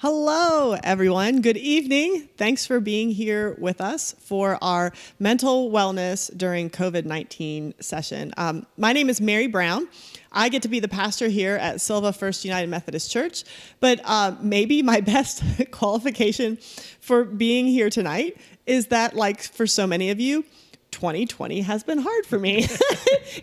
Hello, everyone. Good evening. Thanks for being here with us for our mental wellness during COVID-19 session. My name is Mary Brown. I get to be the pastor here at Sylva First United Methodist Church, but maybe my best qualification for being here tonight is that, like for so many of you, 2020 has been hard for me.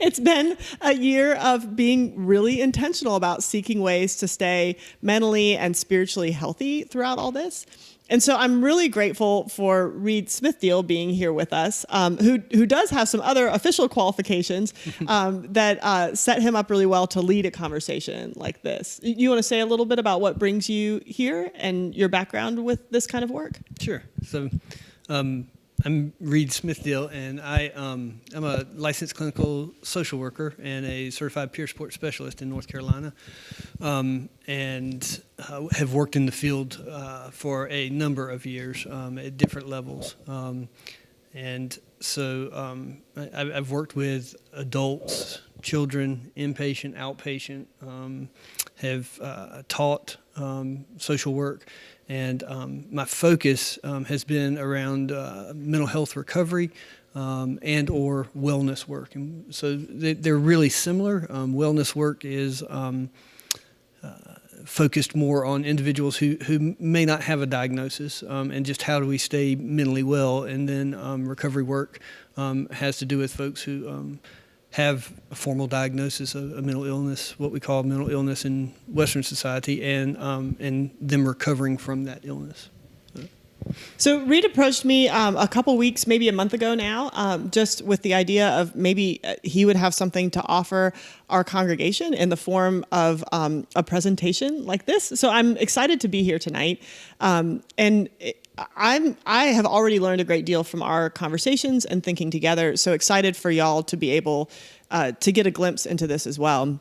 It's been a year of being really intentional about seeking ways to stay mentally and spiritually healthy throughout all this. And so I'm really grateful for Reid Smithdeal being here with us, who does have some other official qualifications that set him up really well to lead a conversation like this. You want to say a little bit about what brings you here and your background with this kind of work? Sure. So I'm Reid Smithdeal, and I'm a licensed clinical social worker and a certified peer support specialist in North Carolina, and have worked in the field for a number of years at different levels. And so I've worked with adults, children, inpatient, outpatient, have taught social work. And my focus has been around mental health recovery and or wellness work. And so they're really similar. Wellness work is focused more on individuals who may not have a diagnosis and just how do we stay mentally well. And then recovery work has to do with folks who have a formal diagnosis of a mental illness, what we call mental illness in Western society, and them recovering from that illness. So Reid approached me a couple weeks, maybe a month ago now, just with the idea of maybe he would have something to offer our congregation in the form of a presentation like this. So I'm excited to be here tonight. I have already learned a great deal from our conversations and thinking together. So excited for y'all to be able to get a glimpse into this as well.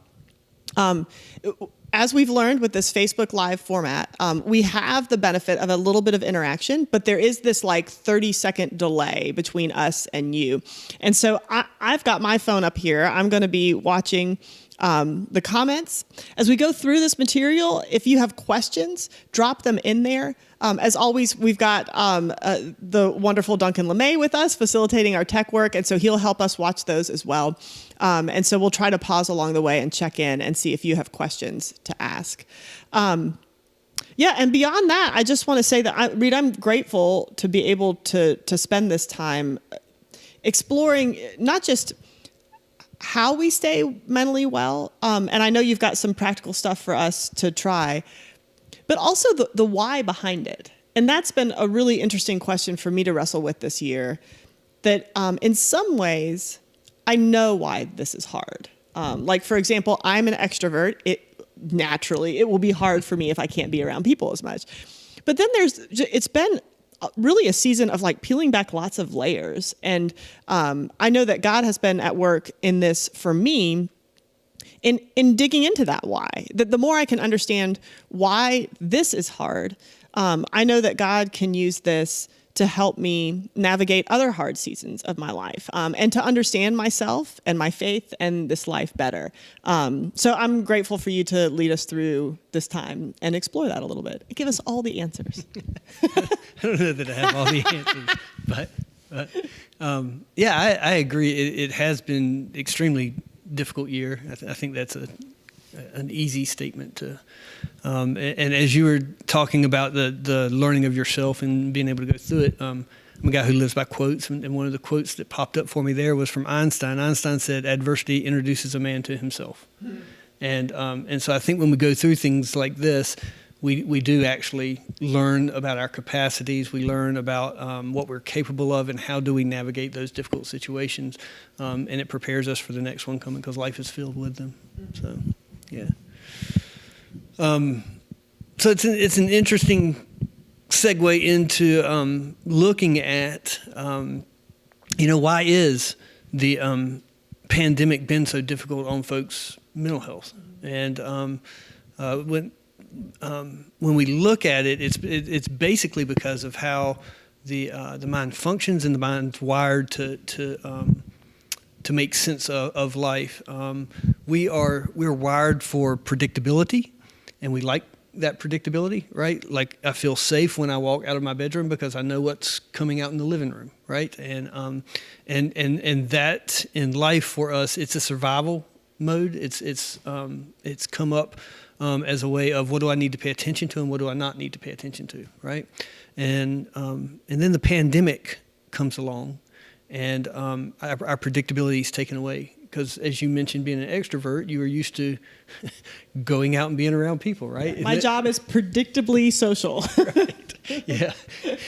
As we've learned with this Facebook Live format, we have the benefit of a little bit of interaction, but there is this like 30-second delay between us and you. And so I've got my phone up here. I'm going to be watching the comments. As we go through this material, if you have questions, drop them in there. As always, we've got the wonderful Duncan LeMay with us facilitating our tech work, and so he'll help us watch those as well. And so we'll try to pause along the way and check in and see if you have questions to ask. And beyond that, I just want to say that, Reid, I'm grateful to be able to spend this time exploring not just how we stay mentally well, and I know you've got some practical stuff for us to try, but also the why behind it. And that's been a really interesting question for me to wrestle with this year, that in some ways, I know why this is hard. Like, for example, I'm an extrovert. Naturally, it will be hard for me if I can't be around people as much. But then it's been really a season of like peeling back lots of layers. And I know that God has been at work in this for me in digging into that why. That the more I can understand why this is hard, I know that God can use this to help me navigate other hard seasons of my life, and to understand myself and my faith and this life better. So I'm grateful for you to lead us through this time and explore that a little bit. Give us all the answers. I don't know that I have all the answers, but I agree. It has been extremely difficult year. I think that's an easy statement to. And as you were talking about the learning of yourself and being able to go through it, I'm a guy who lives by quotes, and one of the quotes that popped up for me there was from Einstein. Einstein said, "Adversity introduces a man to himself." And so I think when we go through things like this, we do actually learn about our capacities. We learn about what we're capable of and how do we navigate those difficult situations. And it prepares us for the next one coming, because life is filled with them. So, yeah. So it's an interesting segue into looking at, why is the pandemic been so difficult on folks' mental health? And when we look at it, it's basically because of how the mind functions and the mind's wired to make sense of life. We're wired for predictability, and we like that predictability, right? Like I feel safe when I walk out of my bedroom because I know what's coming out in the living room, right? And that in life for us, it's a survival mode. It's come up as a way of what do I need to pay attention to and what do I not need to pay attention to, right? And then the pandemic comes along, and our predictability is taken away. Because as you mentioned, being an extrovert, you were used to going out and being around people, right? My job is predictably social. Right. Yeah.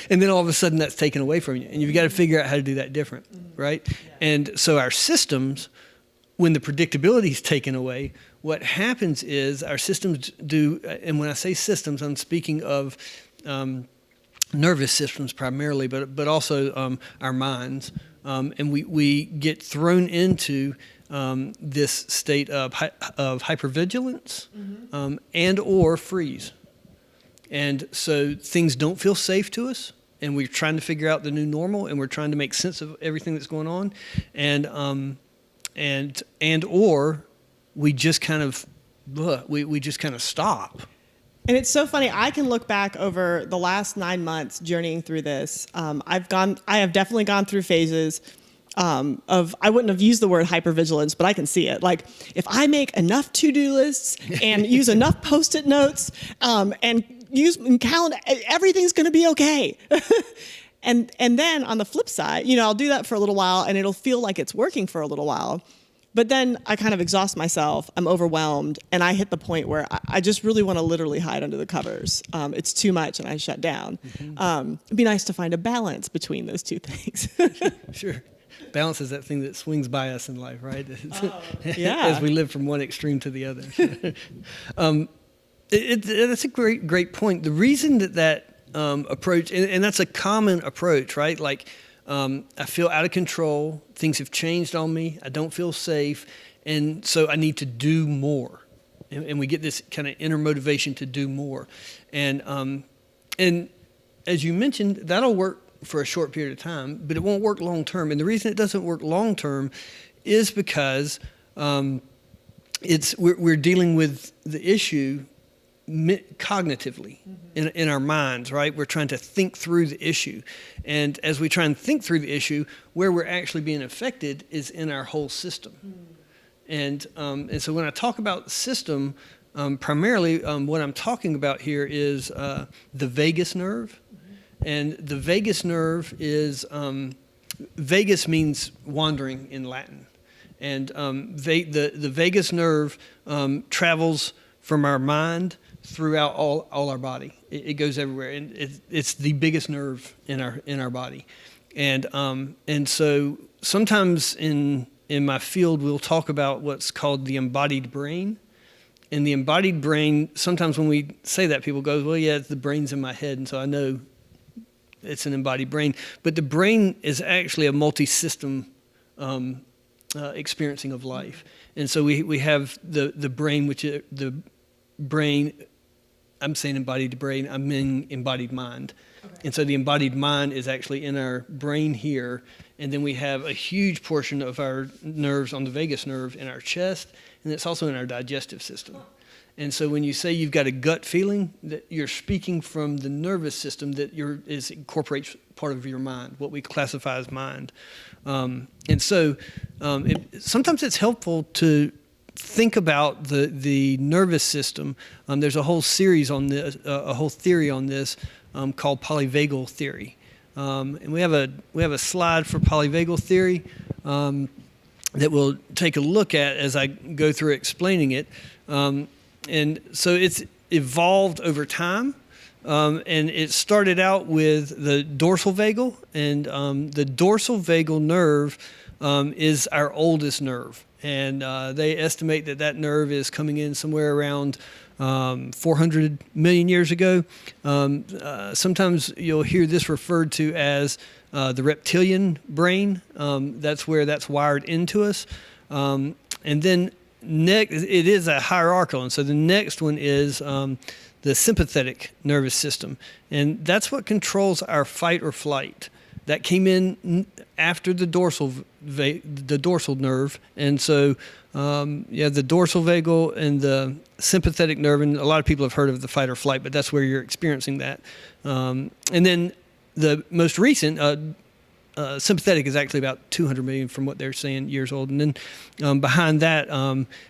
And then all of a sudden that's taken away from you. And you've got to figure out how to do that different, right? Yeah. And so our systems, when the predictability is taken away, what happens is our systems do, and when I say systems, I'm speaking of nervous systems primarily, but also our minds. And we get thrown into this state of hypervigilance and or freeze. And so things don't feel safe to us, and we're trying to figure out the new normal, and we're trying to make sense of everything that's going on, and or we just kind of we just kind of stop. And it's so funny. I can look back over the last 9 months journeying through this. I have definitely gone through phases of, I wouldn't have used the word hypervigilance, but I can see it. Like if I make enough to-do lists and use enough Post-it notes and use calendar, everything's going to be okay. And then on the flip side, I'll do that for a little while and it'll feel like it's working for a little while. But then I kind of exhaust myself. I'm overwhelmed, and I hit the point where I just really want to literally hide under the covers. It's too much, and I shut down. It'd be nice to find a balance between those two things. Sure. Balance is that thing that swings by us in life, right? Yeah. As we live from one extreme to the other. That's a great point. The reason that approach, and that's a common approach, right? Like, I feel out of control. Things have changed on me. I don't feel safe. And so I need to do more. And we get this kind of inner motivation to do more. And as you mentioned, that'll work for a short period of time, but it won't work long term. And the reason it doesn't work long term is because we're dealing with the issue cognitively in our minds, right? We're trying to think through the issue. And as we try and think through the issue, where we're actually being affected is in our whole system. And so when I talk about system, primarily what I'm talking about here is the vagus nerve. And the vagus nerve is, vagus means wandering in Latin. And the vagus nerve travels from our mind throughout all our body. It goes everywhere, and it's the biggest nerve in our body. And so sometimes in my field we'll talk about what's called the embodied brain. And the embodied brain, sometimes when we say that, people go, well, yeah, the brain's in my head, and so I know it's an embodied brain. But the brain is actually a multi-system experiencing of life. And so we have the brain, which is the brain. I'm saying embodied brain, I mean embodied mind. Okay. And so the embodied mind is actually in our brain here, and then we have a huge portion of our nerves on the vagus nerve in our chest, and it's also in our digestive system. And so when you say you've got a gut feeling, that you're speaking from the nervous system that incorporates part of your mind, what we classify as mind. And so sometimes it's helpful to think about the nervous system. There's a whole series on this, a whole theory on this called polyvagal theory. And we have a slide for polyvagal theory that we'll take a look at as I go through explaining it. And so it's evolved over time. And it started out with the dorsal vagal, and the dorsal vagal nerve is our oldest nerve. And they estimate that nerve is coming in somewhere around 400 million years ago. Sometimes you'll hear this referred to as the reptilian brain. That's where that's wired into us. And then next, it is a hierarchical. And so the next one is the sympathetic nervous system. And that's what controls our fight or flight. that came in after the dorsal nerve. And so, the dorsal vagal and the sympathetic nerve, and a lot of people have heard of the fight or flight, but that's where you're experiencing that. And then the most recent, sympathetic is actually about 200 million from what they're saying years old. And then behind that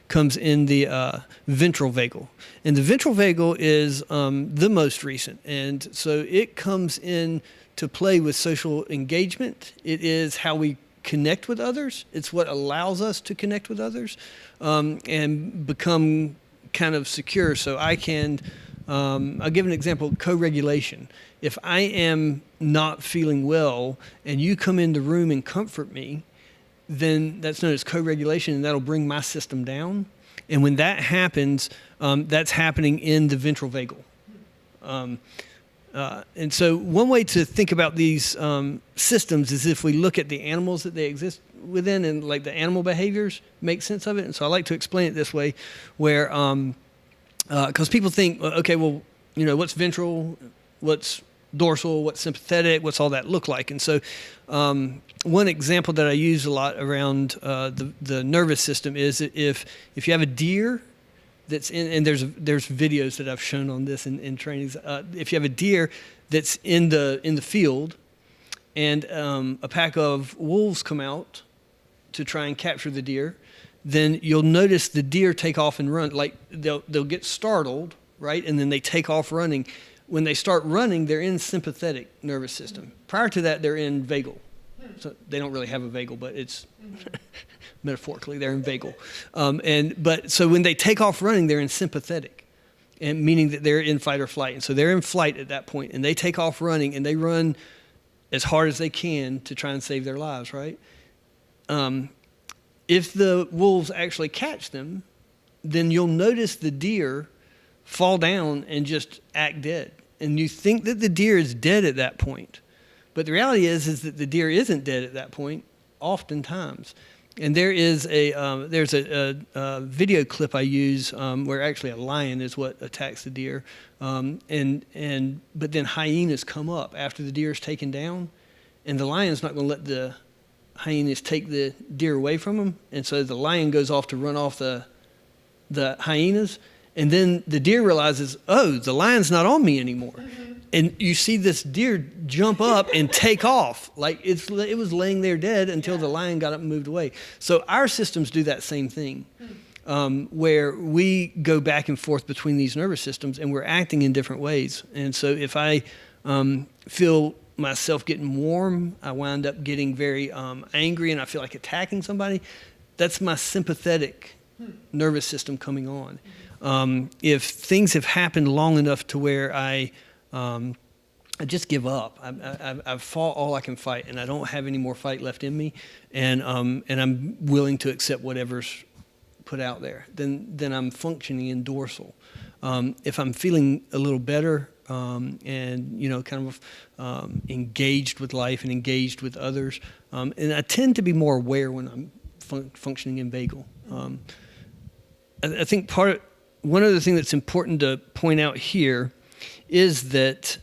comes in the ventral vagal. And the ventral vagal is the most recent. And so it comes in to play with social engagement. It is how we connect with others. It's what allows us to connect with others and become kind of secure. So I can, I'll give an example, co-regulation. If I am not feeling well and you come in the room and comfort me, then that's known as co-regulation, and that'll bring my system down. And when that happens, that's happening in the ventral vagal. And so one way to think about these systems is if we look at the animals that they exist within and like the animal behaviors, make sense of it. And so I like to explain it this way where, because people think, okay, well, what's ventral, what's dorsal, what's sympathetic, what's all that look like? And so one example that I use a lot around the nervous system is if you have a deer that's in, and there's videos that I've shown on this in trainings. If you have a deer that's in the field, and a pack of wolves come out to try and capture the deer, then you'll notice the deer take off and run. Like they'll get startled, right, and then they take off running. When they start running, they're in sympathetic nervous system. Prior to that, they're in vagal. So they don't really have a vagal, but it's metaphorically they're in vagal. But so when they take off running, they're in sympathetic, and meaning that they're in fight or flight. And so they're in flight at that point, and they take off running, and they run as hard as they can to try and save their lives, right? If the wolves actually catch them, then you'll notice the deer fall down and just act dead. And you think that the deer is dead at that point. But the reality is that the deer isn't dead at that point, oftentimes. And there is there's a video clip I use where actually a lion is what attacks the deer. But then hyenas come up after the deer is taken down. And the lion's not going to let the hyenas take the deer away from him. And so the lion goes off to run off the hyenas. And then the deer realizes, oh, the lion's not on me anymore. Mm-hmm. And you see this deer jump up and take off. Like it was laying there dead until the lion got up and moved away. So our systems do that same thing, where we go back and forth between these nervous systems and we're acting in different ways. And so if I feel myself getting warm, I wind up getting very angry and I feel like attacking somebody, that's my sympathetic nervous system coming on. If things have happened long enough to where I just give up, I've fought all I can fight, and I don't have any more fight left in me, and I'm willing to accept whatever's put out there, then I'm functioning in dorsal. If I'm feeling a little better and kind of engaged with life and engaged with others, and I tend to be more aware when I'm functioning in vagal. I think one other thing that's important to point out here is that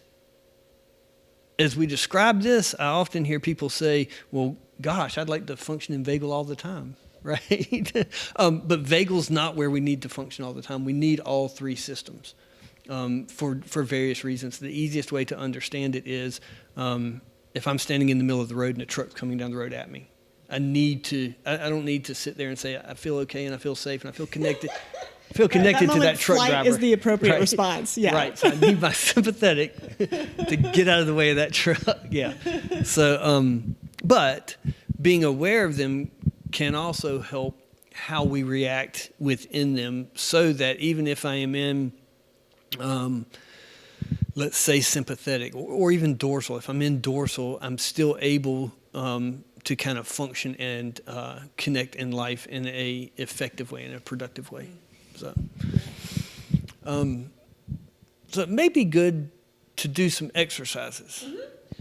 as we describe this, I often hear people say, well, gosh, I'd like to function in vagal all the time, right? But vagal's not where we need to function all the time. We need all three systems for various reasons. The easiest way to understand it is if I'm standing in the middle of the road and a truck's coming down the road at me. I don't need to sit there and say, I feel okay and I feel safe and I feel connected. To that truck flight driver. Is the appropriate right? response. Yeah. Right. So I need my sympathetic to get out of the way of that truck. Yeah. So, but being aware of them can also help how we react within them, so that even if I am in, let's say sympathetic or even dorsal, if I'm in dorsal, I'm still able to kind of function and connect in life in a effective way, in a productive way. So it may be good to do some exercises. Mm-hmm.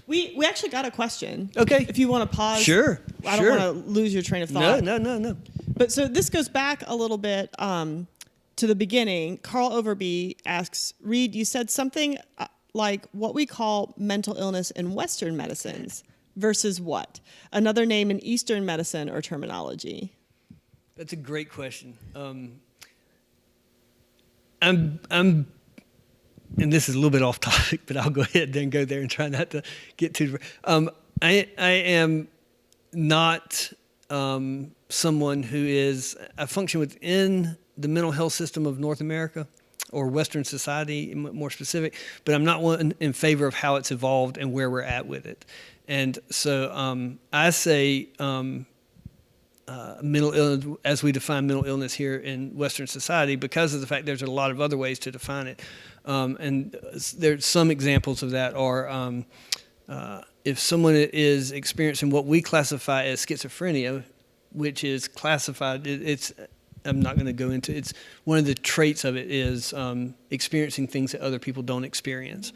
We actually got a question. Okay. If you want to pause. Sure. I don't want to lose your train of thought. No. But so this goes back a little bit to the beginning. Carl Overby asks, Reid, you said something like what we call mental illness in Western medicines. versus what? Another name in Eastern medicine or terminology? That's a great question. I'm, and this is a little bit off topic, but I'll go ahead and go there and try not to get too. I am not someone who is. I function within the mental health system of North America or Western society, more specific, but I'm not one in favor of how it's evolved and where we're at with it. And so I say mental illness, as we define mental illness here in Western society, because of the fact there's a lot of other ways to define it. And there's some examples of that are if someone is experiencing what we classify as schizophrenia, which is classified, I'm not going to go into it's one of the traits of it is experiencing things that other people don't experience.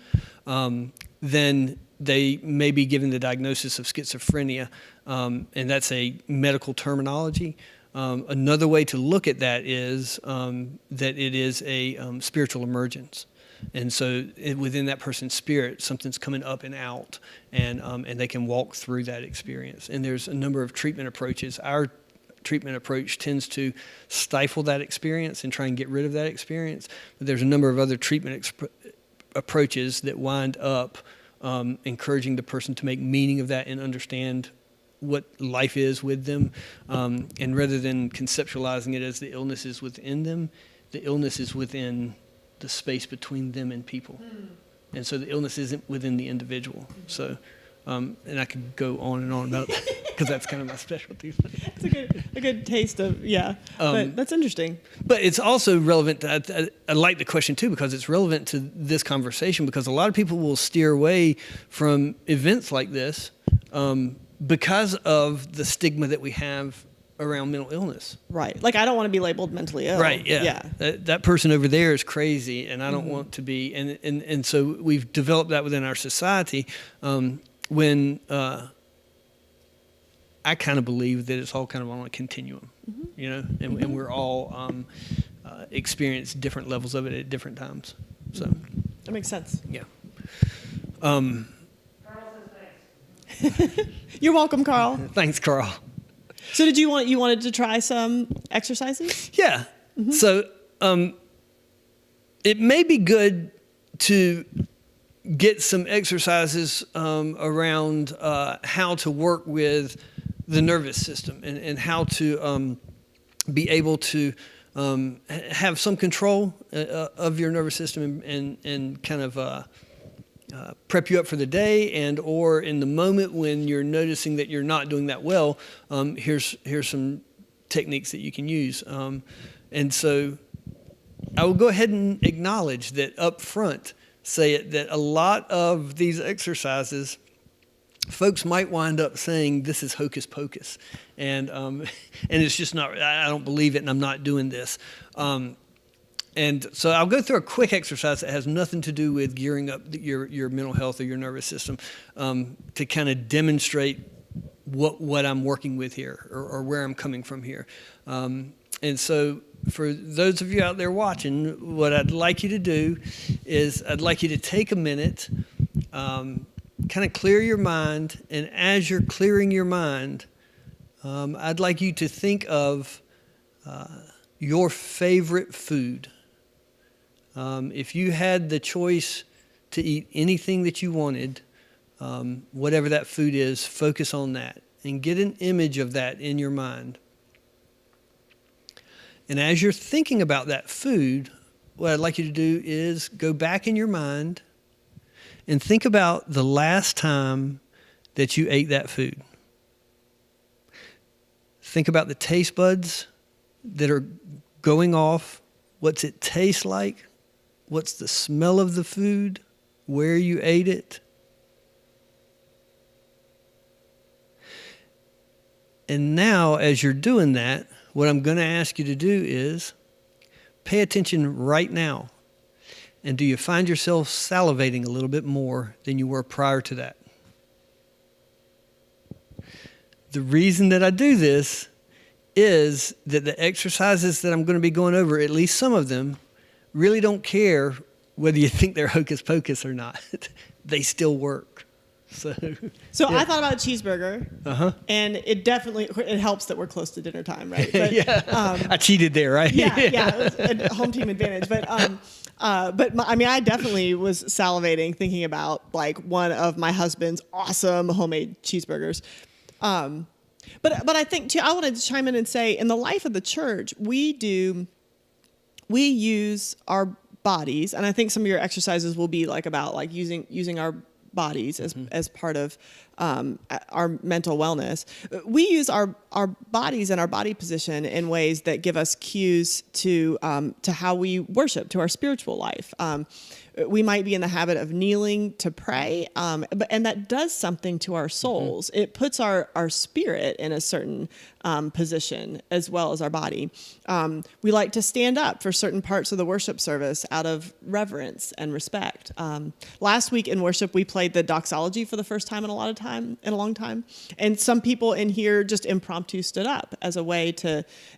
Then they may be given the diagnosis of schizophrenia, and that's a medical terminology. Another way to look at that is that it is a spiritual emergence. And so within that person's spirit, something's coming up and out, and they can walk through that experience. And there's a number of treatment approaches. Our treatment approach tends to stifle that experience and try and get rid of that experience. But there's a number of other treatment approaches that wind up encouraging the person to make meaning of that and understand what life is with them. And rather than conceptualizing it as the illness is within them, the illness is within the space between them and people. And so the illness isn't within the individual. So, and I could go on and on about that because that's kind of my specialty. It's a good taste of, but that's interesting. But it's also relevant. I like the question too because it's relevant to this conversation because a lot of people will steer away from events like this because of the stigma that we have around mental illness. Right. Like I don't want to be labeled mentally ill. Right. Yeah. That person over there is crazy and I don't want to be. And so we've developed that within our society when I kind of believe that it's all kind of on a continuum, you know, and we're all experience different levels of it at different times. So that makes sense. Yeah. Carl says thanks. You're welcome, Carl. Thanks, Carl. So you wanted to try some exercises? Yeah. So it may be good to get some exercises around how to work with the nervous system and how to be able to have some control of your nervous system and kind of prep you up for the day and or in the moment when you're noticing that you're not doing that well, here's some techniques that you can use. And so I will go ahead and acknowledge that up front, say it, that a lot of these exercises, folks might wind up saying this is hocus pocus. And it's just not, I don't believe it and I'm not doing this. And so I'll go through a quick exercise that has nothing to do with gearing up your mental health or your nervous system to kind of demonstrate what I'm working with here or where I'm coming from here. And so for those of you out there watching, what I'd like you to do is I'd like you to take a minute, kind of clear your mind. And as you're clearing your mind, I'd like you to think of your favorite food. If you had the choice to eat anything that you wanted, whatever that food is, focus on that and get an image of that in your mind. And as you're thinking about that food, what I'd like you to do is go back in your mind and think about the last time that you ate that food. Think about the taste buds that are going off. What's it taste like? What's the smell of the food? Where you ate it? And now, as you're doing that, what I'm going to ask you to do is pay attention right now. And do you find yourself salivating a little bit more than you were prior to that? The reason that I do this is that the exercises that I'm going to be going over, at least some of them, really don't care whether you think they're hocus pocus or not. They still work. So I thought about a cheeseburger, and it helps that we're close to dinner time, right? But, I cheated there, right? Yeah, it was a home team advantage. But I definitely was salivating thinking about like one of my husband's awesome homemade cheeseburgers. But I think too, I wanted to chime in and say, in the life of the church, we use our bodies, and I think some of your exercises will be like about like using our bodies as part of our mental wellness. We use our bodies and our body position in ways that give us cues to how we worship, to our spiritual life. We might be in the habit of kneeling to pray, and that does something to our souls. It puts our spirit in a certain position as well as our body. We like to stand up for certain parts of the worship service out of reverence and respect. Last week in worship, we played the doxology for the first time in a long time. And some people in here just impromptu stood up as a way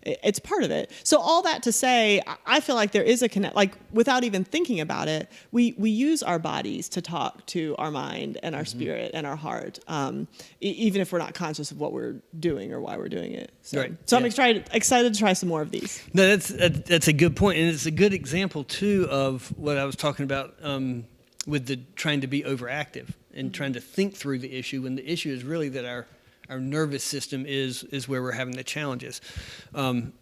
it's part of it. So all that to say, I feel like there is a connect, like without even thinking about it, we use our bodies to talk to our mind and our spirit and our heart, even if we're not conscious of what we're doing or why we're doing it. So I'm excited to try some more of these. No, that's a good point, and it's a good example too of what I was talking about with the trying to be overactive and trying to think through the issue, when the issue is really that our nervous system is where we're having the challenges.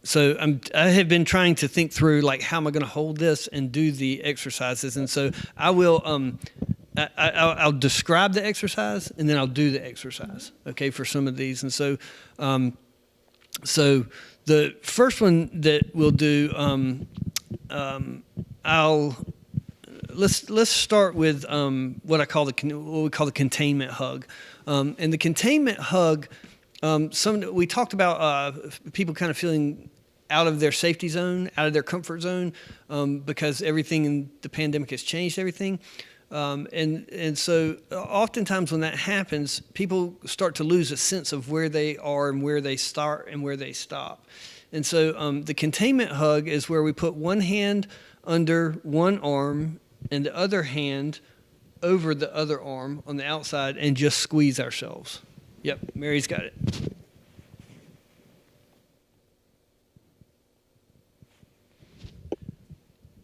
So I have been trying to think through, like, how am I going to hold this and do the exercises? And so I will, I'll describe the exercise and then I'll do the exercise, okay, for some of these. And so, so the first one that we'll do, let's start with what we call the containment hug. And the containment hug, we talked about people kind of feeling out of their safety zone, out of their comfort zone, because everything in the pandemic has changed everything. And so oftentimes when that happens, people start to lose a sense of where they are and where they start and where they stop. And so the containment hug is where we put one hand under one arm and the other hand over the other arm on the outside and just squeeze ourselves. Yep, Mary's got it.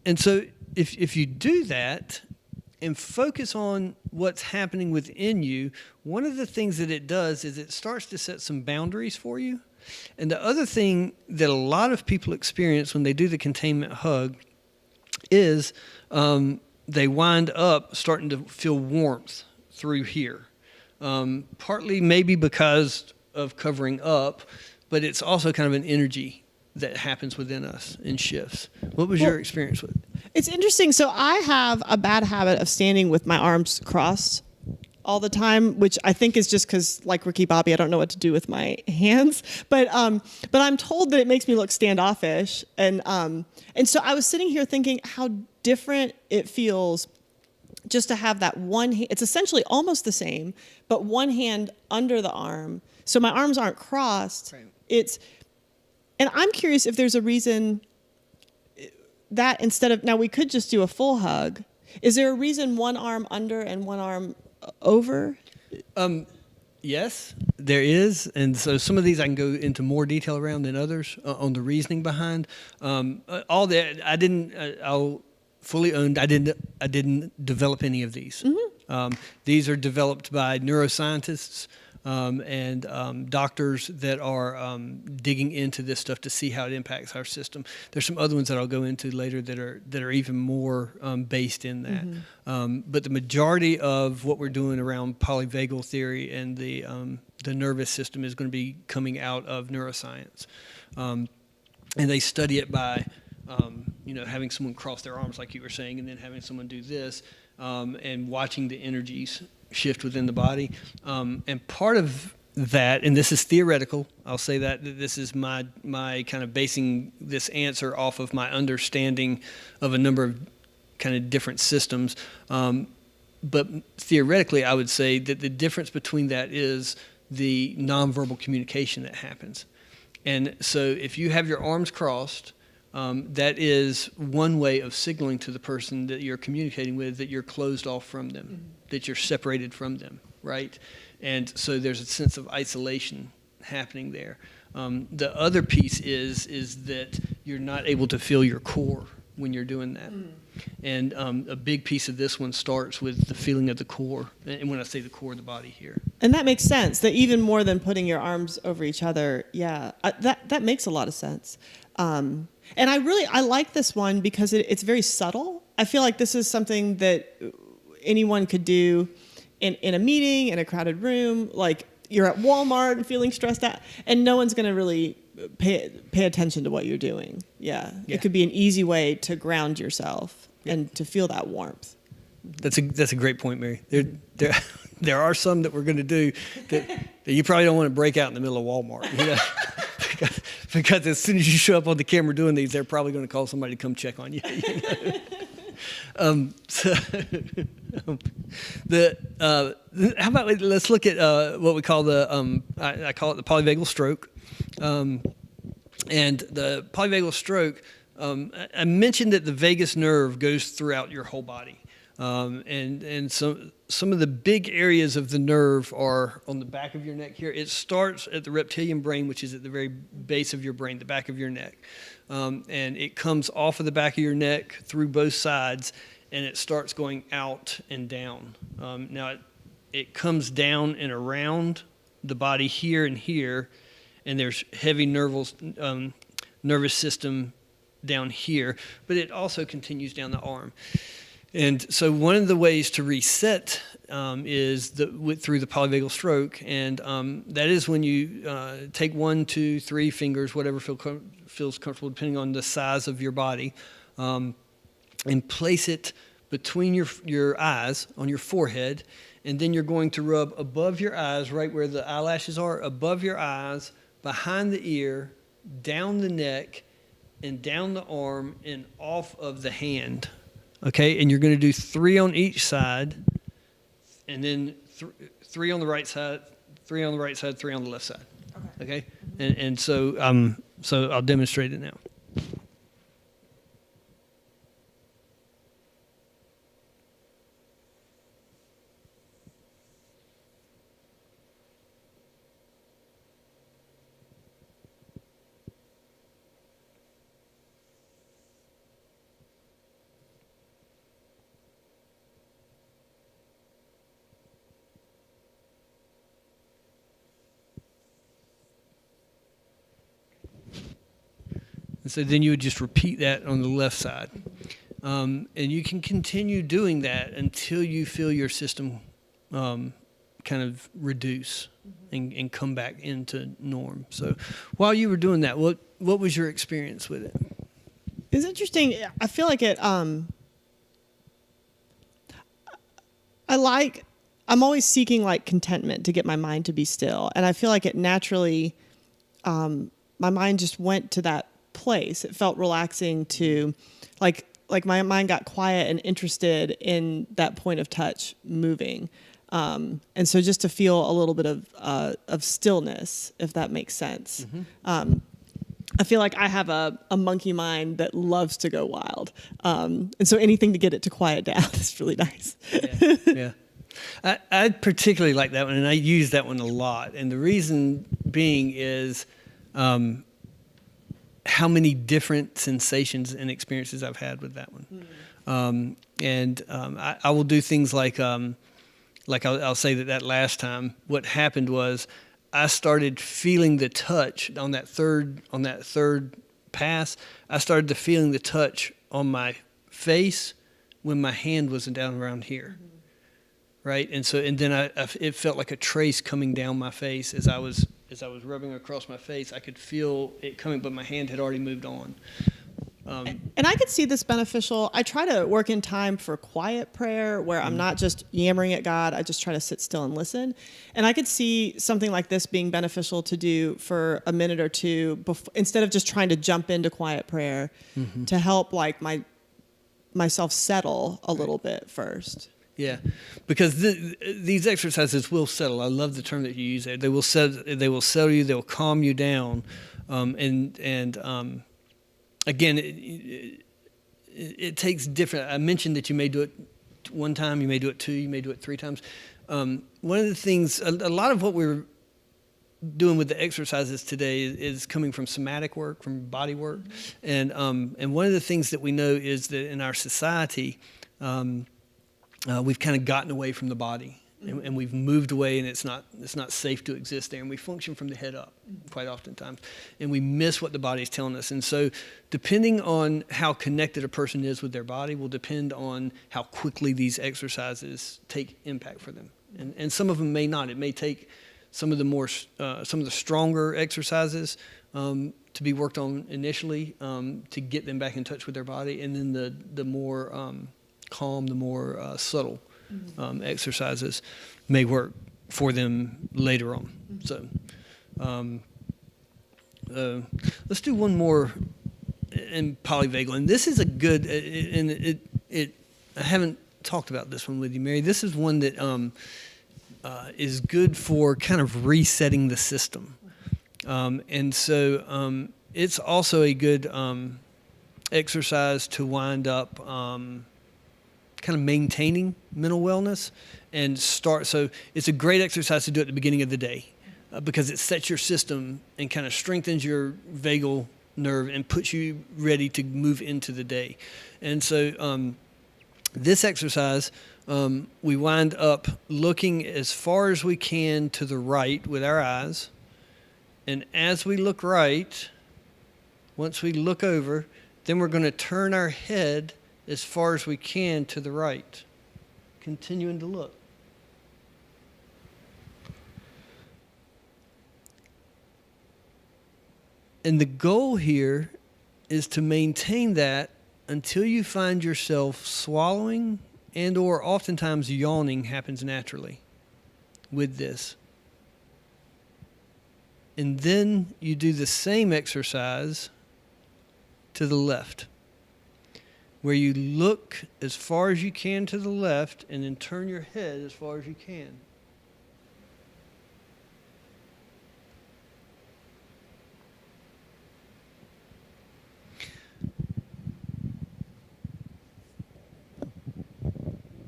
And so if you do that and focus on what's happening within you, one of the things that it does is it starts to set some boundaries for you. And the other thing that a lot of people experience when they do the containment hug is they wind up starting to feel warmth through here. Partly maybe because of covering up, but it's also kind of an energy that happens within us and shifts. What was your experience with it? It's interesting. So I have a bad habit of standing with my arms crossed all the time, which I think is just because, like Ricky Bobby, I don't know what to do with my hands. But I'm told that it makes me look standoffish, and so I was sitting here thinking how different it feels just to have that one. It's essentially almost the same, but one hand under the arm, so my arms aren't crossed. Right. And I'm curious if there's a reason that instead of, now we could just do a full hug. Is there a reason one arm under and one arm over? Yes, there is. And so some of these I can go into more detail around than others on the reasoning behind. All that, I'll fully own, I didn't develop any of these. Mm-hmm. These are developed by neuroscientists and doctors that are digging into this stuff to see how it impacts our system. There's some other ones that I'll go into later that are even more based in that. Mm-hmm. But the majority of what we're doing around polyvagal theory and the nervous system is going to be coming out of neuroscience, and they study it by having someone cross their arms like you were saying, and then having someone do this, and watching the energies shift within the body. And part of that, and this is theoretical, I'll say that this is my kind of basing this answer off of my understanding of a number of kind of different systems. But theoretically, I would say that the difference between that is the nonverbal communication that happens. And so if you have your arms crossed, that is one way of signaling to the person that you're communicating with that you're closed off from them, mm-hmm. that you're separated from them. right? And so there's a sense of isolation happening there. The other piece is that you're not able to feel your core when you're doing that. And a big piece of this one starts with the feeling of the core. And when I say the core, the body here. And that makes sense, that even more than putting your arms over each other, that makes a lot of sense. And I like this one because it's very subtle. I feel like this is something that anyone could do in a meeting, in a crowded room, like you're at Walmart and feeling stressed out, and no one's going to really pay attention to what you're doing. Yeah. It could be an easy way to ground yourself and to feel that warmth. That's a great point, Mary. There are some that we're going to do that you probably don't want to break out in the middle of Walmart. You know? because as soon as you show up on the camera doing these, they're probably going to call somebody to come check on you. You know? How about let's look at what we call I call it the polyvagal stroke. And the polyvagal stroke, I mentioned that the vagus nerve goes throughout your whole body. And so some of the big areas of the nerve are on the back of your neck here. It starts at the reptilian brain, which is at the very base of your brain, the back of your neck. And it comes off of the back of your neck through both sides, and it starts going out and down. Now, it comes down and around the body here and here, and there's heavy nervous system down here, but it also continues down the arm. And so one of the ways to reset is through the polyvagal stroke, and that is when you take 1, 2, 3 fingers, whatever feels comfortable, depending on the size of your body, and place it between your eyes on your forehead, and then you're going to rub above your eyes, right where the eyelashes are, above your eyes, behind the ear, down the neck, and down the arm, and off of the hand. Okay, and you're going to do 3 on each side, and then 3 on the right side, 3 on the right side, 3 on the left side. Okay, and so I'll demonstrate it now. And so then you would just repeat that on the left side. And you can continue doing that until you feel your system kind of reduce and come back into norm. So while you were doing that, what was your experience with it? It's interesting. I feel like I'm always seeking like contentment to get my mind to be still. And I feel like it naturally, my mind just went to that place. It felt relaxing to like my mind got quiet and interested in that point of touch moving. And so just to feel a little bit of stillness, if that makes sense. Mm-hmm. I feel like I have a monkey mind that loves to go wild. And so anything to get it to quiet down is really nice. Yeah. I particularly like that one, and I use that one a lot. And the reason being is how many different sensations and experiences I've had with that one. I will do things like I'll say that last time, what happened was I started feeling the touch on that third pass. I started to feeling the touch on my face when my hand wasn't down around here. Mm-hmm. Right. And then it felt like a trace coming down my face as I was rubbing across my face. I could feel it coming, but my hand had already moved on. And I could see this beneficial. I try to work in time for quiet prayer where I'm not just yammering at God. I just try to sit still and listen. And I could see something like this being beneficial to do for a minute or two instead of just trying to jump into quiet prayer, to help like myself settle a little bit first. Yeah, because these exercises will settle. I love the term that you use there. They will settle you. They will calm you down, again, it takes different. I mentioned that you may do it one time, you may do it 2, you may do it 3 times. One of the things, a lot of what we're doing with the exercises today is coming from somatic work, from body work, and one of the things that we know is that in our society, we've kind of gotten away from the body, and we've moved away, and it's not safe to exist there, and we function from the head up quite oftentimes, and we miss what the body is telling us. And so, depending on how connected a person is with their body, will depend on how quickly these exercises take impact for them, and some of them may not. It may take some of the stronger exercises to be worked on initially to get them back in touch with their body, and then the more calm, the more subtle exercises may work for them later on. So let's do one more in polyvagal, and this is a good. And I haven't talked about this one with you, Mary. This is one that is good for kind of resetting the system, and so it's also a good exercise to wind up kind of maintaining mental wellness and start. So it's a great exercise to do at the beginning of the day because it sets your system and kind of strengthens your vagal nerve and puts you ready to move into the day. And so this exercise, we wind up looking as far as we can to the right with our eyes. And as we look right, once we look over, then we're going to turn our head as far as we can to the right, continuing to look. And the goal here is to maintain that until you find yourself swallowing and or oftentimes yawning happens naturally with this. And then you do the same exercise to the left, where you look as far as you can to the left and then turn your head as far as you can.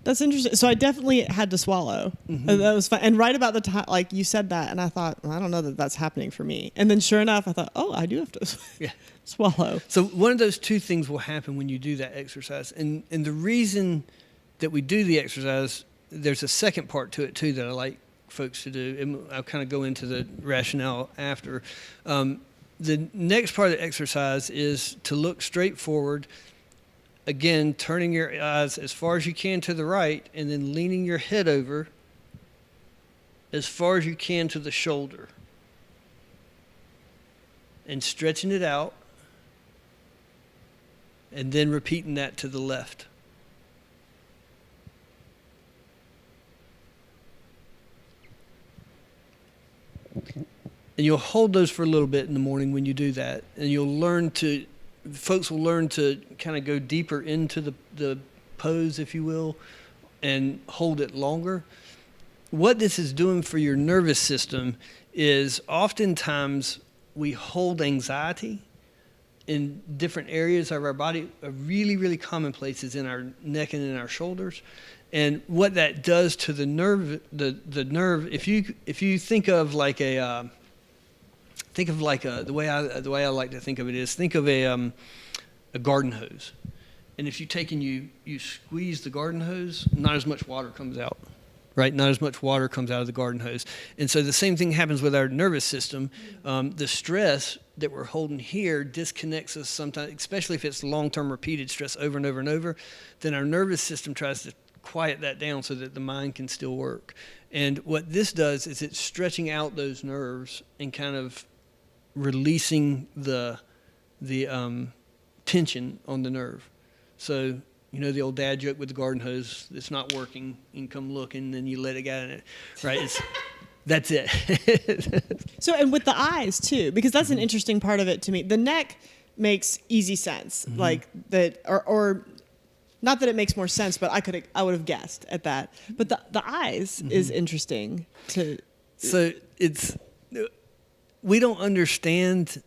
That's interesting. So I definitely had to swallow. That was fun. And right about the time, like you said that, and I thought, well, I don't know that that's happening for me. And then sure enough, I thought, oh, I do have to swallow. So one of those two things will happen when you do that exercise. And the reason that we do the exercise, there's a second part to it too that I like folks to do. And I'll kind of go into the rationale after. The next part of the exercise is to look straight forward. Again, turning your eyes as far as you can to the right and then leaning your head over as far as you can to the shoulder and stretching it out and then repeating that to the left. And you'll hold those for a little bit in the morning when you do that, and folks will learn to kind of go deeper into the pose, if you will, and hold it longer. What this is doing for your nervous system is oftentimes we hold anxiety in different areas of our body. A really, really common place is in our neck and in our shoulders. And what that does to the nerve, the nerve, if you think of like the way I like to think of it is, think of a garden hose, and if you take and you squeeze the garden hose, not as much water comes out, right? Not as much water comes out of the garden hose, and so the same thing happens with our nervous system. The stress that we're holding here disconnects us sometimes, especially if it's long-term repeated stress over and over and over. Then our nervous system tries to quiet that down so that the mind can still work. And what this does is it's stretching out those nerves and kind of releasing the tension on the nerve. So, you know the old dad joke with the garden hose, it's not working, you can come look, and then you let it get in it, right? That's it. So, and with the eyes too, because that's an interesting part of it to me. The neck makes easy sense, like that, or not that it makes more sense, but I would have guessed at that. But the eyes is interesting to. So we don't understand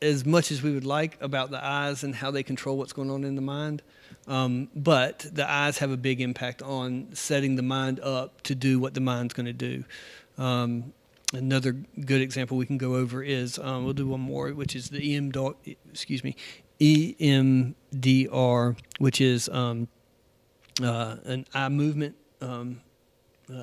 as much as we would like about the eyes and how they control what's going on in the mind. But the eyes have a big impact on setting the mind up to do what the mind's going to do. Another good example we can go over is, we'll do one more, which is the EMDR, which is an eye movement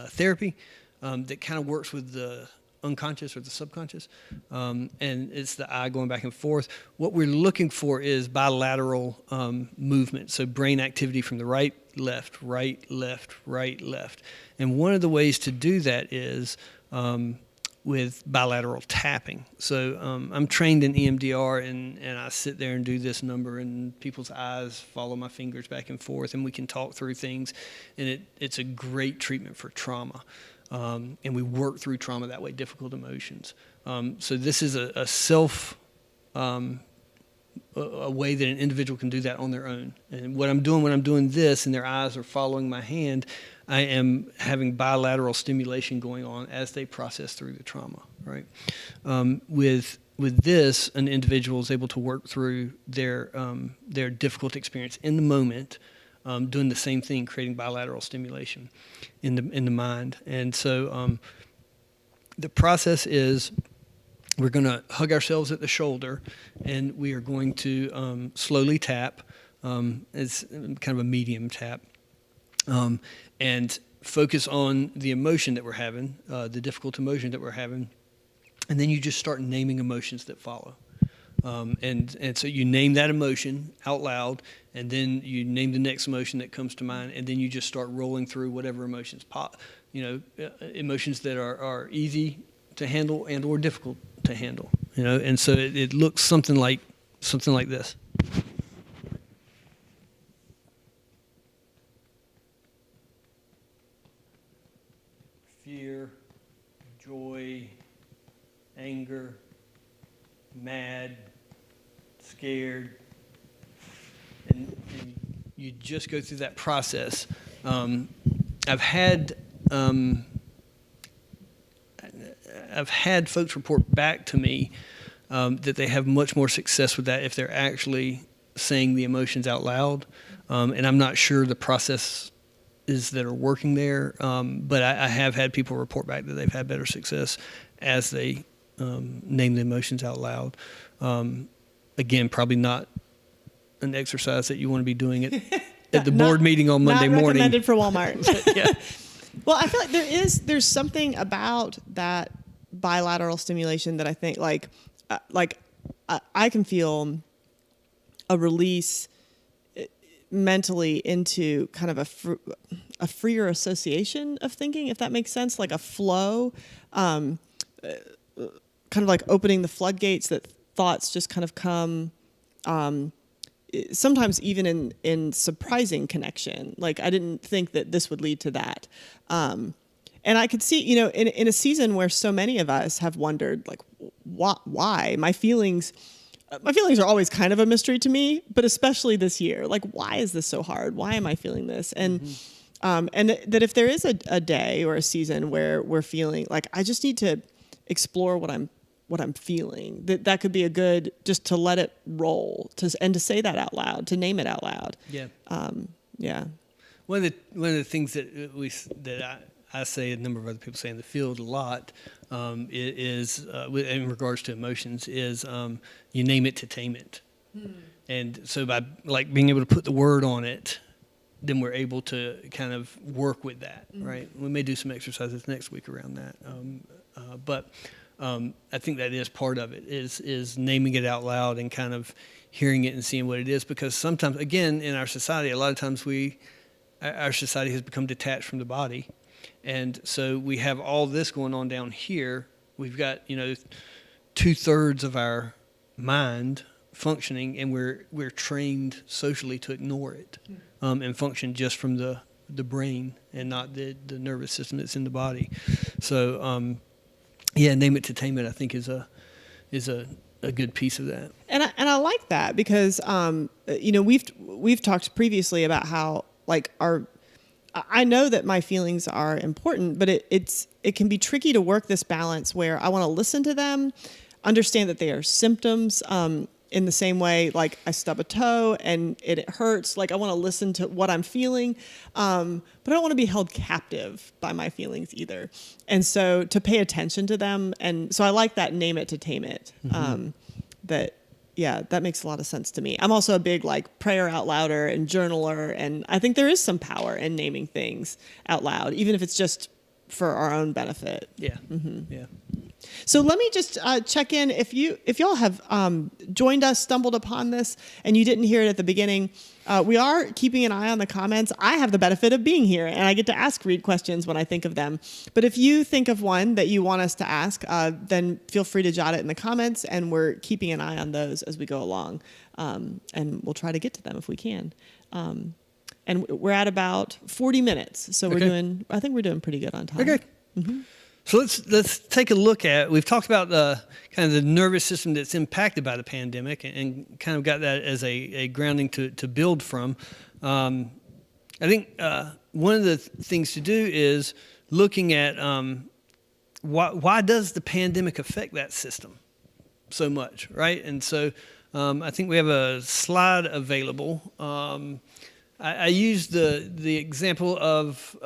therapy that kind of works with the unconscious or the subconscious, and it's the eye going back and forth. What we're looking for is bilateral movement, so brain activity from the right, left, right, left, right, left. And one of the ways to do that is with bilateral tapping. So I'm trained in EMDR, and I sit there and do this number, and people's eyes follow my fingers back and forth, and we can talk through things, and it's a great treatment for trauma. And we work through trauma that way, difficult emotions. So this is a way that an individual can do that on their own. And what I'm doing when I'm doing this and their eyes are following my hand, I am having bilateral stimulation going on as they process through the trauma, right? With this, an individual is able to work through their difficult experience in the moment, doing the same thing, creating bilateral stimulation in the mind. And so the process is we're going to hug ourselves at the shoulder, and we are going to slowly tap. It's kind of a medium tap. And focus on the emotion that we're having, the difficult emotion that we're having, and then you just start naming emotions that follow. And so you name that emotion out loud, and then you name the next emotion that comes to mind, and then you just start rolling through whatever emotions pop, emotions that are easy to handle and or difficult to handle, and so it looks something like this. Fear, joy, anger, mad, scared, and you just go through that process. I've had folks report back to me that they have much more success with that if they're actually saying the emotions out loud, and I'm not sure the process is that are working there, but I have had people report back that they've had better success as they name the emotions out loud. Again, probably not an exercise that you want to be doing at the board meeting on Monday morning. Not recommended for Walmart. Yeah. Well, I feel like there's something about that bilateral stimulation that I think I can feel a release mentally into kind of a freer association of thinking, if that makes sense, like a flow, kind of like opening the floodgates that thoughts just kind of come, sometimes even in surprising connection. Like I didn't think that this would lead to that. And I could see, in a season where so many of us have wondered, like, why? My feelings are always kind of a mystery to me, but especially this year. Like, why is this so hard? Why am I feeling this? And and that if there is a day or a season where we're feeling like I just need to explore what I'm feeling, that could be a good, just to let it roll, and to say that out loud, to name it out loud. Yeah. Yeah. One of the things that I say, a number of other people say in the field a lot, is in regards to emotions, is you name it to tame it. And so by being able to put the word on it, then we're able to kind of work with that, right? We may do some exercises next week around that, but I think that is part of it, is naming it out loud and kind of hearing it and seeing what it is. Because sometimes, again, in our society, a lot of times our society has become detached from the body. And so we have all this going on down here. We've got, 2/3 of our mind functioning, and we're trained socially to ignore it, and function just from the brain and not the nervous system that's in the body. So, name it to tame it, I think is a good piece of that. And I like that because we've talked previously about how I know that my feelings are important, but it can be tricky to work this balance where I want to listen to them, understand that they are symptoms, in the same way, like I stub a toe and it hurts. Like I want to listen to what I'm feeling, but I don't want to be held captive by my feelings either. And so to pay attention to them, and so I like that name it to tame it. That makes a lot of sense to me. I'm also a big like prayer out louder and journaler, and I think there is some power in naming things out loud, even if it's just for our own benefit. Yeah. Yeah. So let me just check in. If y'all have joined us, stumbled upon this, and you didn't hear it at the beginning, we are keeping an eye on the comments. I have the benefit of being here, and I get to ask Reid questions when I think of them. But if you think of one that you want us to ask, then feel free to jot it in the comments, and we're keeping an eye on those as we go along. And we'll try to get to them if we can. And we're at about 40 minutes, so I think we're doing pretty good on time. Okay. So let's take a look at. We've talked about the kind of the nervous system that's impacted by the pandemic, and kind of got that as a grounding to build from. I think one of the things to do is looking at why does the pandemic affect that system so much, right? And so I think we have a slide available. I used the example of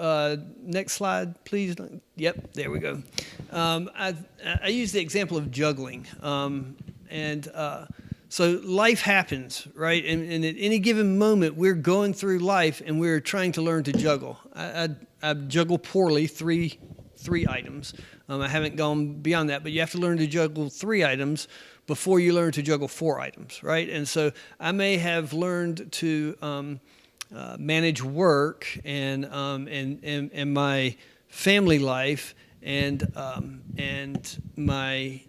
next slide, please. Yep, there we go. I used the example of juggling, so life happens, right? And at any given moment, we're going through life and we're trying to learn to juggle. I juggle poorly three items. I haven't gone beyond that, but you have to learn to juggle 3 items before you learn to juggle 4 items, right? And so I may have learned to manage work and my family life and my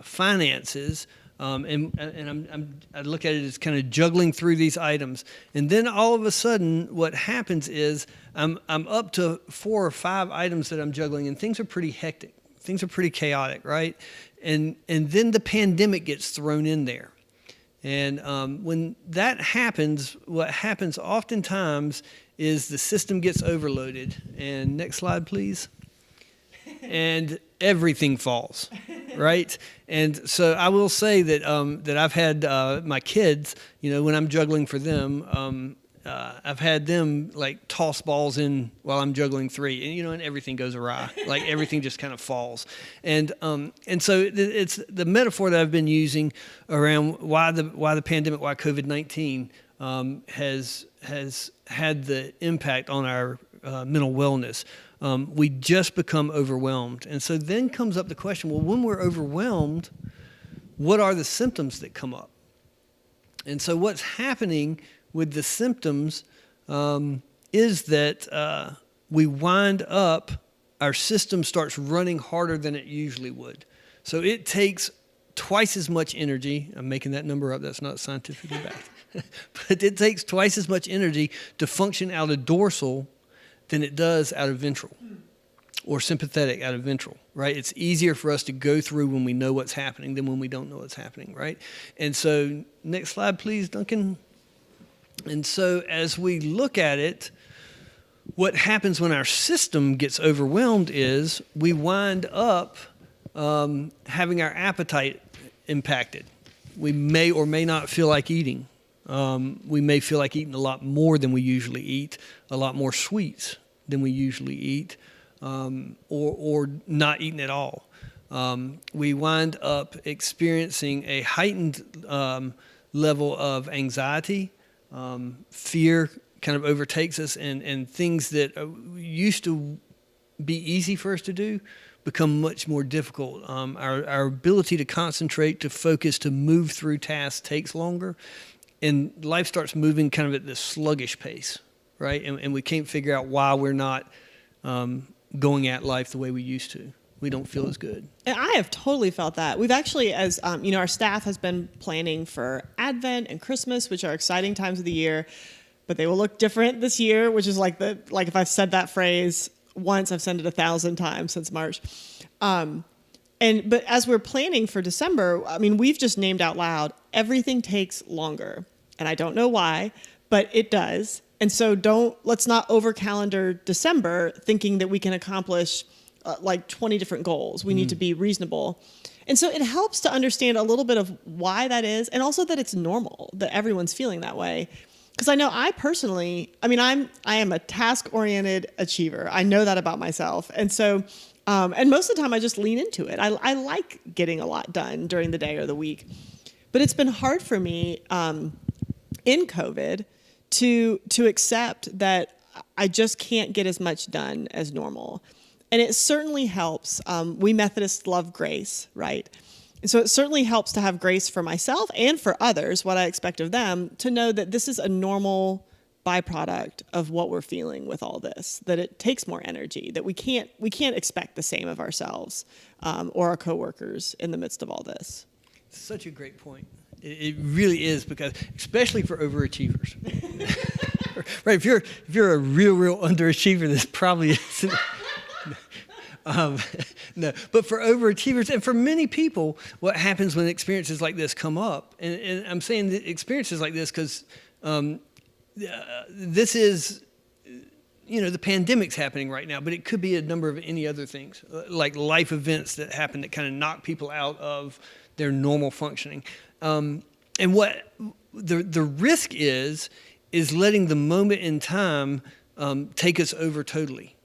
finances, and I look at it as kind of juggling through these items, and then all of a sudden, what happens is I'm up to 4 or 5 items that I'm juggling, and things are pretty hectic, things are pretty chaotic, right? And then the pandemic gets thrown in there. And when that happens, what happens oftentimes is the system gets overloaded. And next slide, please. And everything falls, right? And so I will say that that I've had my kids, when I'm juggling for them, I've had them like toss balls in while I'm juggling 3, and everything goes awry, like everything just kind of falls, and so it's the metaphor that I've been using around why the pandemic, why COVID-19 has had the impact on our mental wellness. We just become overwhelmed, and so then comes up the question: well, when we're overwhelmed, what are the symptoms that come up? And so what's happening with the symptoms is that we wind up, our system starts running harder than it usually would. So it takes twice as much energy. I'm making that number up. That's not scientifically backed. But it takes twice as much energy to function out of dorsal than it does out of ventral, or sympathetic out of ventral, right? It's easier for us to go through when we know what's happening than when we don't know what's happening, right? And so next slide, please, Duncan. And so as we look at it, what happens when our system gets overwhelmed is we wind up having our appetite impacted. We may or may not feel like eating. We may feel like eating a lot more than we usually eat, a lot more sweets than we usually eat, or not eating at all. We wind up experiencing a heightened level of anxiety. Fear kind of overtakes us, and things that used to be easy for us to do become much more difficult. Our ability to concentrate, to focus, to move through tasks takes longer, and life starts moving kind of at this sluggish pace, right? And we can't figure out why we're not going at life the way we used to. We don't feel as good. And I have totally felt that. We've actually, as our staff has been planning for Advent and Christmas, which are exciting times of the year, but they will look different this year, which is like if I've said that phrase once, I've said it 1,000 times since March. But as we're planning for December, we've just named out loud, everything takes longer. And I don't know why, but it does. And so let's not over calendar December thinking that we can accomplish like 20 different goals. We need to be reasonable. And so it helps to understand a little bit of why that is, and also that it's normal that everyone's feeling that way. Because I know I personally, I am a task-oriented achiever. I know that about myself. And so, and most of the time I just lean into it. I like getting a lot done during the day or the week. But it's been hard for me in COVID to accept that I just can't get as much done as normal. And it certainly helps. We Methodists love grace, right? And so it certainly helps to have grace for myself and for others, what I expect of them, to know that this is a normal byproduct of what we're feeling with all this, that it takes more energy, that we can't expect the same of ourselves or our coworkers in the midst of all this. Such a great point. It really is, because especially for overachievers, right? If you're a real underachiever, this probably isn't. No, but for overachievers and for many people, what happens when experiences like this come up, and I'm saying that experiences like this because this is, the pandemic's happening right now, but it could be a number of any other things, like life events that happen that kind of knock people out of their normal functioning. And what the risk is letting the moment in time take us over totally.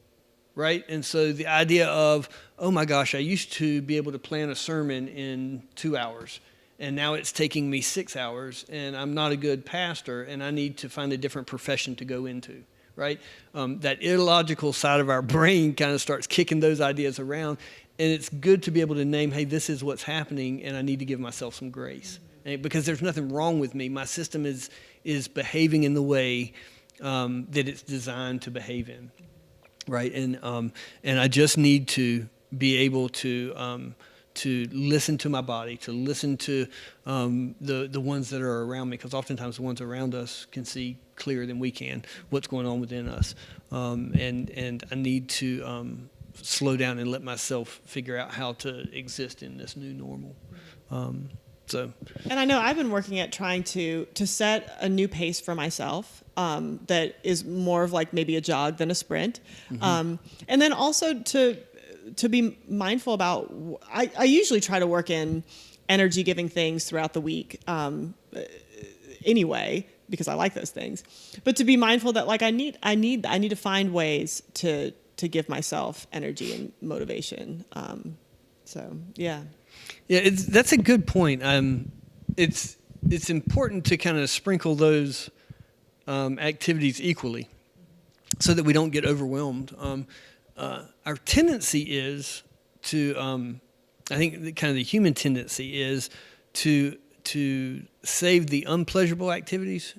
Right? And so the idea of, oh my gosh, I used to be able to plan a sermon in 2 hours, and now it's taking me 6 hours, and I'm not a good pastor, and I need to find a different profession to go into, right? That illogical side of our brain kind of starts kicking those ideas around, and it's good to be able to name, hey, this is what's happening, and I need to give myself some grace. Because there's nothing wrong with me. My system is behaving in the way that it's designed to behave in. Right, and I just need to be able to listen to my body, to listen to the ones that are around me, because oftentimes the ones around us can see clearer than we can what's going on within us, and I need to slow down and let myself figure out how to exist in this new normal. And I know I've been working at trying to set a new pace for myself that is more of like maybe a jog than a sprint. Mm-hmm. And then also to be mindful about, I usually try to work in energy giving things throughout the week anyway, because I like those things. But to be mindful that like I need to find ways to give myself energy and motivation. Yeah, that's a good point. It's important to kind of sprinkle those activities equally so that we don't get overwhelmed. Our tendency is to, I think kind of the human tendency is to save the unpleasurable activities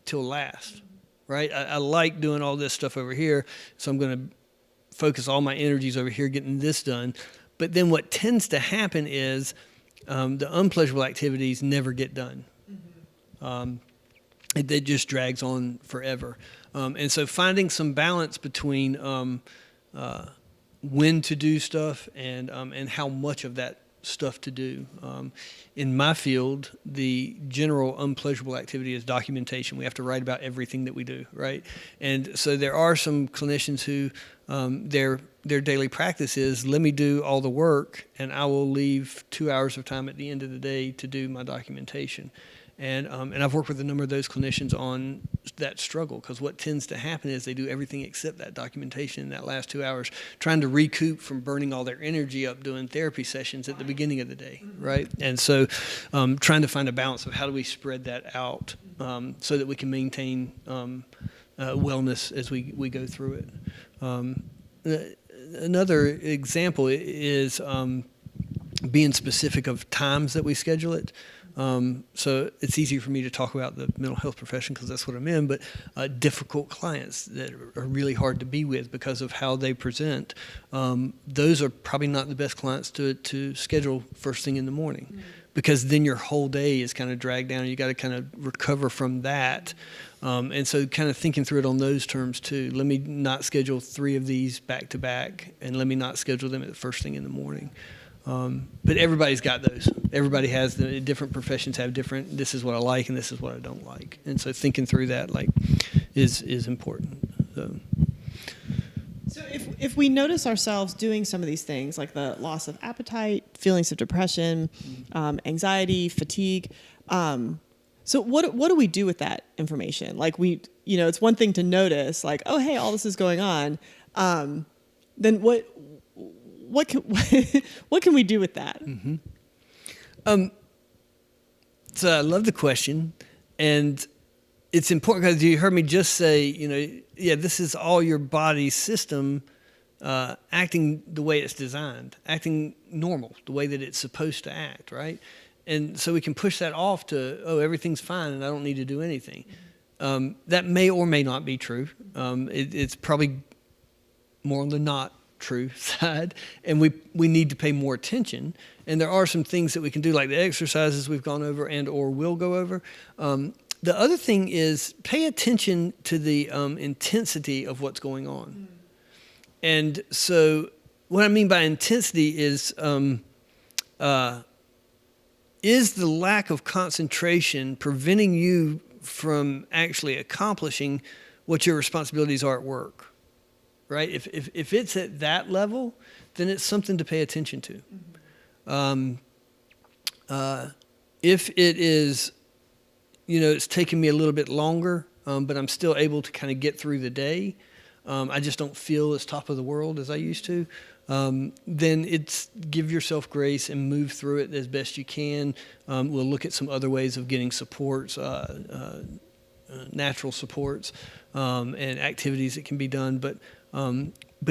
till last, right? I like doing all this stuff over here, so I'm going to focus all my energies over here getting this done. But then what tends to happen is the unpleasurable activities never get done. Mm-hmm. It just drags on forever. And so finding some balance between when to do stuff and how much of that stuff to do. In my field, the general unpleasurable activity is documentation. We have to write about everything that we do, right? And so there are some clinicians who their daily practice is, let me do all the work and I will leave 2 hours of time at the end of the day to do my documentation. And I've worked with a number of those clinicians on that struggle, because what tends to happen is they do everything except that documentation in that last 2 hours, trying to recoup from burning all their energy up doing therapy sessions at the beginning of the day, right? And so trying to find a balance of how do we spread that out so that we can maintain wellness as we go through it. Another example is being specific of times that we schedule it. So it's easier for me to talk about the mental health profession because that's what I'm in, but difficult clients that are really hard to be with because of how they present, those are probably not the best clients to schedule first thing in the morning, mm-hmm. because then your whole day is kind of dragged down and you got to kind of recover from that. And so kind of thinking through it on those terms too. Let me not schedule 3 of these back to back, and let me not schedule them at the first thing in the morning. But everybody's got those. Everybody has the different professions have different, this is what I like and this is what I don't like. And so thinking through that is important. So if we notice ourselves doing some of these things, like the loss of appetite, feelings of depression, anxiety, fatigue, so what do we do with that information? Like it's one thing to notice, like, oh, hey, all this is going on. Then what can we do with that? Mm-hmm. So I love the question, and it's important because you heard me just say, this is all your body's system acting the way it's designed, acting normal, the way that it's supposed to act, right? And so we can push that off to, oh, everything's fine and I don't need to do anything. That may or may not be true. It's probably more on the not true side, and we need to pay more attention. And there are some things that we can do, like the exercises we've gone over and or will go over. The other thing is pay attention to the intensity of what's going on. And so what I mean by intensity is the lack of concentration preventing you from actually accomplishing what your responsibilities are at work, right? If it's at that level, then it's something to pay attention to. If it is, it's taking me a little bit longer, but I'm still able to kind of get through the day. I just don't feel as top of the world as I used to. Then it's give yourself grace and move through it as best you can. We'll look at some other ways of getting supports, natural supports, and activities that can be done. But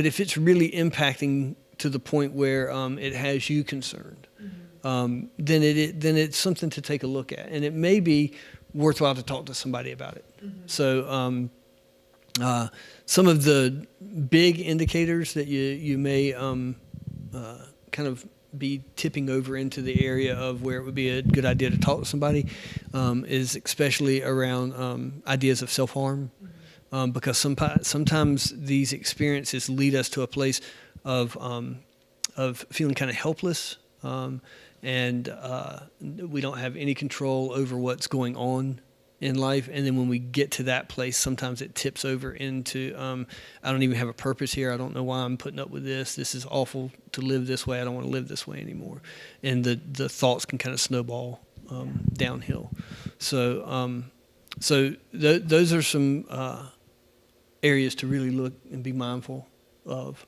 if it's really impacting to the point where it has you concerned, then it's something to take a look at, and it may be worthwhile to talk to somebody about it. So some of the big indicators that you may kind of be tipping over into the area of where it would be a good idea to talk to somebody is especially around ideas of self-harm, because sometimes these experiences lead us to a place of feeling kind of helpless, and we don't have any control over what's going on in life. And then when we get to that place, sometimes it tips over into I don't even have a purpose here. I don't know why I'm putting up with this. This is awful to live this way. I don't want to live this way anymore. And the thoughts can kind of snowball downhill. So those are some areas to really look and be mindful of.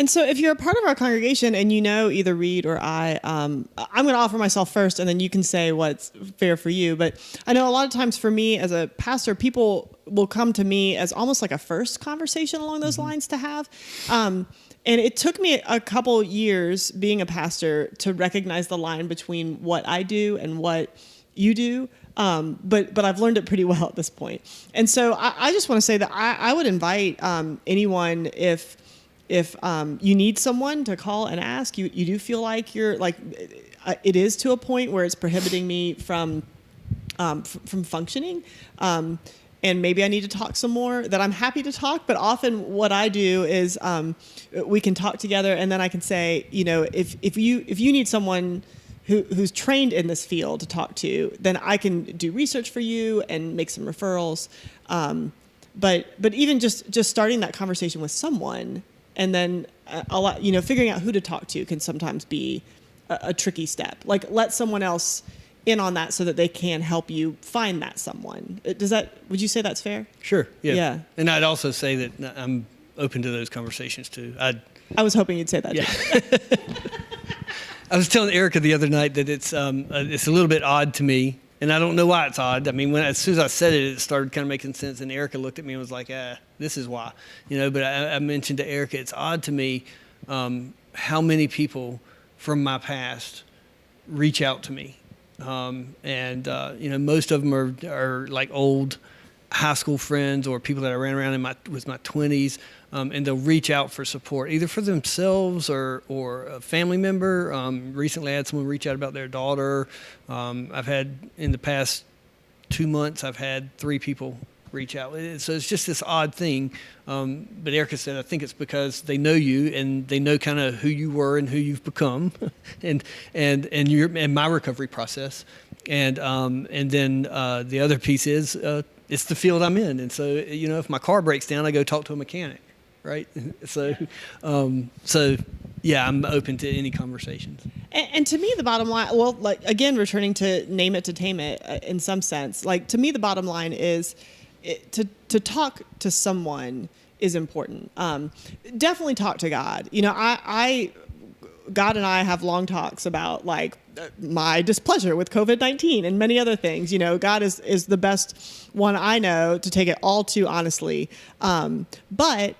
And so if you're a part of our congregation and either Reid or I'm going to offer myself first, and then you can say what's fair for you. But I know a lot of times for me as a pastor, people will come to me as almost like a first conversation along those lines to have. And it took me a couple years being a pastor to recognize the line between what I do and what you do. But I've learned it pretty well at this point. And so I just want to say that I would invite anyone, if you need someone to call and ask, you do feel like you're like, it is to a point where it's prohibiting me from functioning. And maybe I need to talk some more, that I'm happy to talk. But often what I do is we can talk together, and then I can say, if you need someone who's trained in this field to talk to, then I can do research for you and make some referrals. But even just starting that conversation with someone, and then figuring out who to talk to can sometimes be a tricky step. Like, let someone else in on that so that they can help you find that someone. Would you say that's fair? Sure. Yeah. Yeah. And I'd also say that I'm open to those conversations too. I was hoping you'd say that. Yeah. Too. I was telling Erica the other night that it's a little bit odd to me, and I don't know why it's odd. I mean, as soon as I said it, it started kind of making sense, and Erica looked at me and was like, this is why. But I mentioned to Erica, it's odd to me how many people from my past reach out to me. Most of them are like old high school friends or people that I ran around with my 20s, and they'll reach out for support, either for themselves or a family member. Recently I had someone reach out about their daughter. I've had, in the past 2 months, I've had 3 people reach out. So it's just this odd thing. But Erica said, I think it's because they know you and they know kind of who you were and who you've become and my recovery process. And then the other piece is, it's the field I'm in. And so, if my car breaks down, I go talk to a mechanic, right? So yeah, I'm open to any conversations. And to me, the bottom line, well, like again, returning to name it to tame it in some sense, like to me, the bottom line is to talk to someone is important. Definitely talk to God. You know, God and I have long talks about like my displeasure with COVID-19 and many other things. You know, God is the best one I know to take it all too honestly. But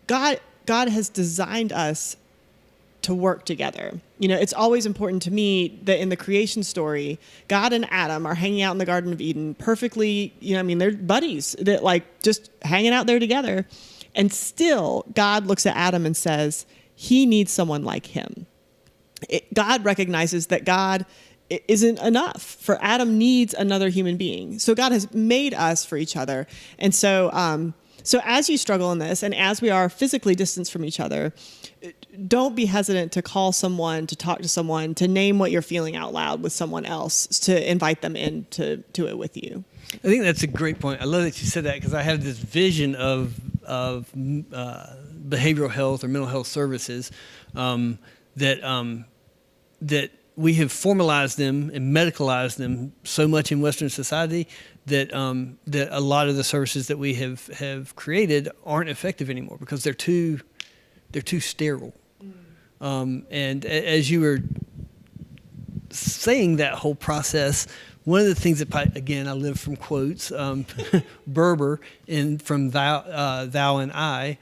God has designed us to work together. You know, it's always important to me that in the creation story, God and Adam are hanging out in the Garden of Eden perfectly, you know, I mean, they're buddies that like just hanging out there together. And still God looks at Adam and says, he needs someone like him. God recognizes that God isn't enough. For Adam needs another human being. So God has made us for each other. And so, so as you struggle in this, and as we are physically distanced from each other, don't be hesitant to call someone, to talk to someone, to name what you're feeling out loud with someone else, to invite them into it with you. I think that's a great point. I love that you said that because I have this vision of behavioral health or mental health services that we have formalized them and medicalized them so much in Western society that that a lot of the services that we have created aren't effective anymore because they're too sterile. And as you were saying that whole process, one of the things that, again, I live from quotes, Berber from Thou and I,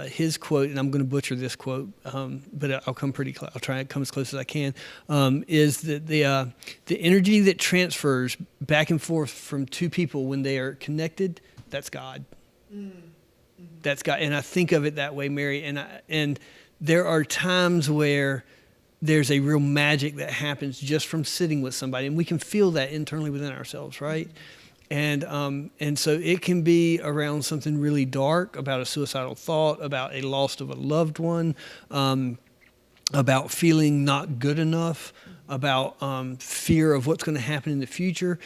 his quote, and I'm going to butcher this quote, but I'll come pretty close. I'll try to come as close as I can. Is that the energy that transfers back and forth from two people when they are connected? That's God. Mm-hmm. That's God, and I think of it that way, Mary. And there are times where there's a real magic that happens just from sitting with somebody, and we can feel that internally within ourselves, right? And so it can be around something really dark, about a suicidal thought, about a loss of a loved one, about feeling not good enough, about fear of what's going to happen in the future.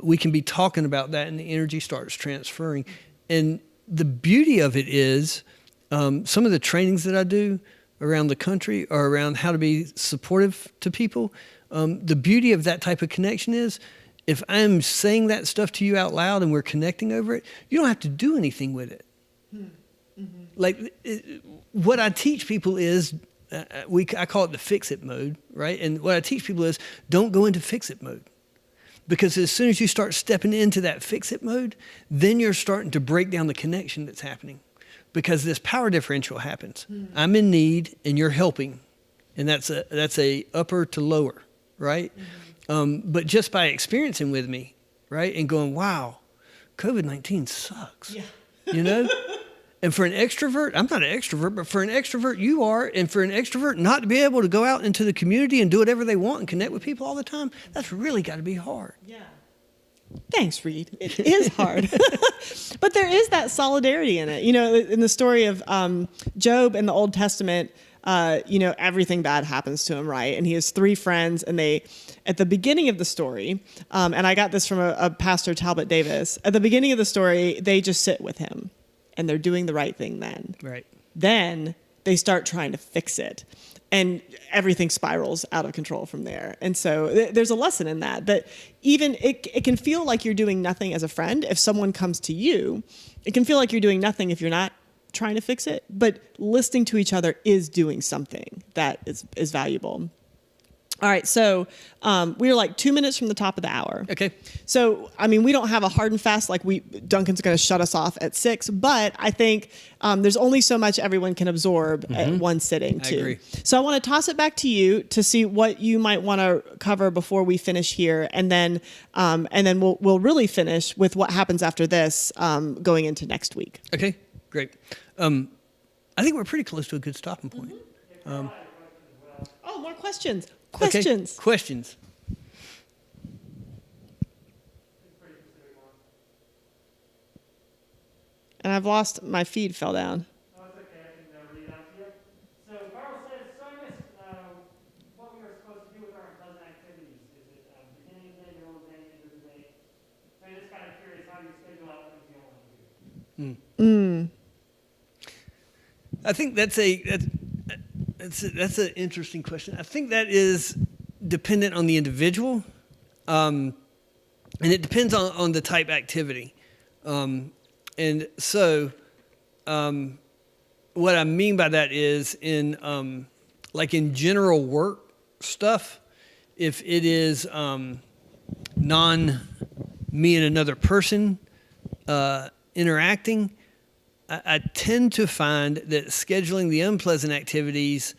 We can be talking about that, and the energy starts transferring. And the beauty of it is some of the trainings that I do around the country are around how to be supportive to people. The beauty of that type of connection is if I'm saying that stuff to you out loud and we're connecting over it, you don't have to do anything with it. Mm-hmm. Like what I teach people is, I call it the fix-it mode, right? And what I teach people is don't go into fix-it mode. Because as soon as you start stepping into that fix-it mode, then you're starting to break down the connection that's happening. Because this power differential happens. Mm-hmm. I'm in need and you're helping. And that's a upper to lower, right? Mm-hmm. But just by experiencing with me, right? And going, wow, COVID-19 sucks. Yeah. You know? And for an extrovert, I'm not an extrovert, but for an extrovert, you are. And for an extrovert not to be able to go out into the community and do whatever they want and connect with people all the time, that's really got to be hard. Yeah. Thanks, Reid. It is hard. But there is that solidarity in it. You know, in the story of Job in the Old Testament, you know, everything bad happens to him, right? And he has three friends, and they, at the beginning of the story, and I got this from a pastor, Talbot Davis, at the beginning of the story, they just sit with him, and they're doing the right thing then. Right. Then they start trying to fix it. And everything spirals out of control from there. And so there's a lesson in that even it can feel like you're doing nothing as a friend. If someone comes to you, it can feel like you're doing nothing if you're not trying to fix it. But listening to each other is doing something that is valuable. All right, so we are like 2 minutes from the top of the hour. Okay. So, I mean, we don't have a hard and fast, like Duncan's going to shut us off at 6, but I think there's only so much everyone can absorb at one sitting, too. I agree. So I want to toss it back to you to see what you might want to cover before we finish here, and then we'll really finish with what happens after this going into next week. Okay, great. I think we're pretty close to a good stopping point. Oh, more questions. Questions. Okay. Questions. And I've lost my feed fell down. Oh, it's okay. I can read it out to you. So Carl says, so I missed what we were supposed to do with our unpleasant activities. Is it beginning of the day, middle of the day, end of the day? So I'm just kind of curious how you schedule out things you don't want to do. I think that's an interesting question. I think that is dependent on the individual, and it depends on the type activity. And so, what I mean by that is in general work stuff, if it is me and another person interacting, I tend to find that scheduling the unpleasant activities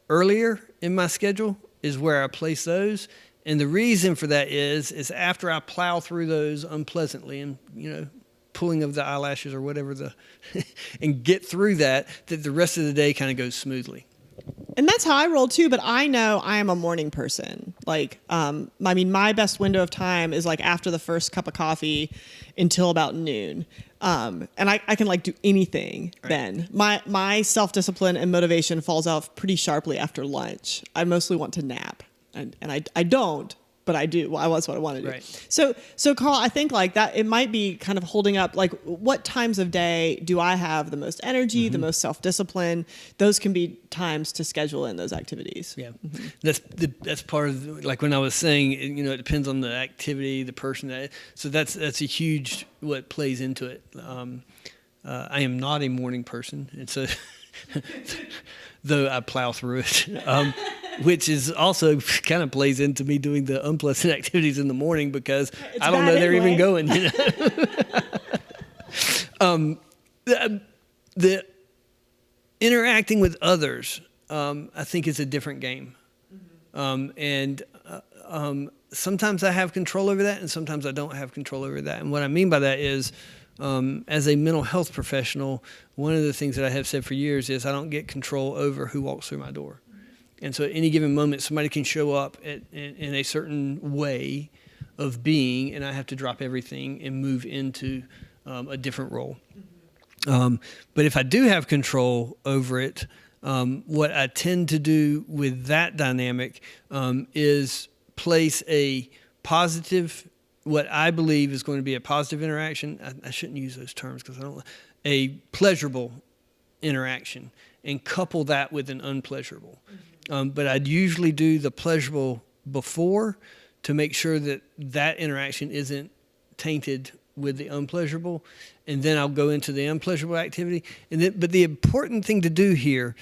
earlier in my schedule is where I place those. And the reason for that is after I plow through those unpleasantly and, pulling of the eyelashes or whatever and get through that the rest of the day kind of goes smoothly. And that's how I roll too, but I know I am a morning person. My best window of time is after the first cup of coffee until about noon. And I can do anything then. My self-discipline and motivation falls off pretty sharply after lunch. I mostly want to nap, and I don't, but I do. Well, that's what I want to do. Right. So Carl, I think that it might be kind of holding up, what times of day do I have the most energy, the most self-discipline? Those can be times to schedule in those activities. Yeah. Mm-hmm. That's part of when I was saying, it depends on the activity, the person so that's a huge, what plays into it. I am not a morning person. And so, though I plow through it, which is also kind of plays into me doing the unpleasant activities in the morning because I don't know they're even going. The interacting with others, I think, is a different game, and sometimes I have control over that, and sometimes I don't have control over that. And what I mean by that is, as a mental health professional, one of the things that I have said for years is I don't get control over who walks through my door. And so at any given moment, somebody can show up in a certain way of being, and I have to drop everything and move into a different role. But if I do have control over it, what I tend to do with that dynamic is place a positive, what I believe is going to be a positive interaction. I shouldn't use those terms because a pleasurable interaction, and couple that with an unpleasurable. But I'd usually do the pleasurable before to make sure that interaction isn't tainted with the unpleasurable, and then I'll go into the unpleasurable activity. But the important thing to do here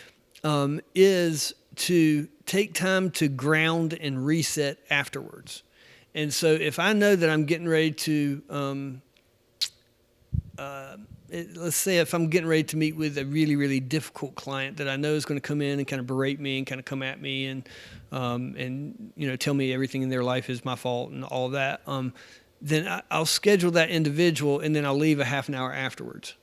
is to take time to ground and reset afterwards. And so if I know that I'm getting ready to, let's say if I'm getting ready to meet with a really, really difficult client that I know is going to come in and kind of berate me and kind of come at me and tell me everything in their life is my fault and all that, then I'll schedule that individual, and then I'll leave a half an hour afterwards,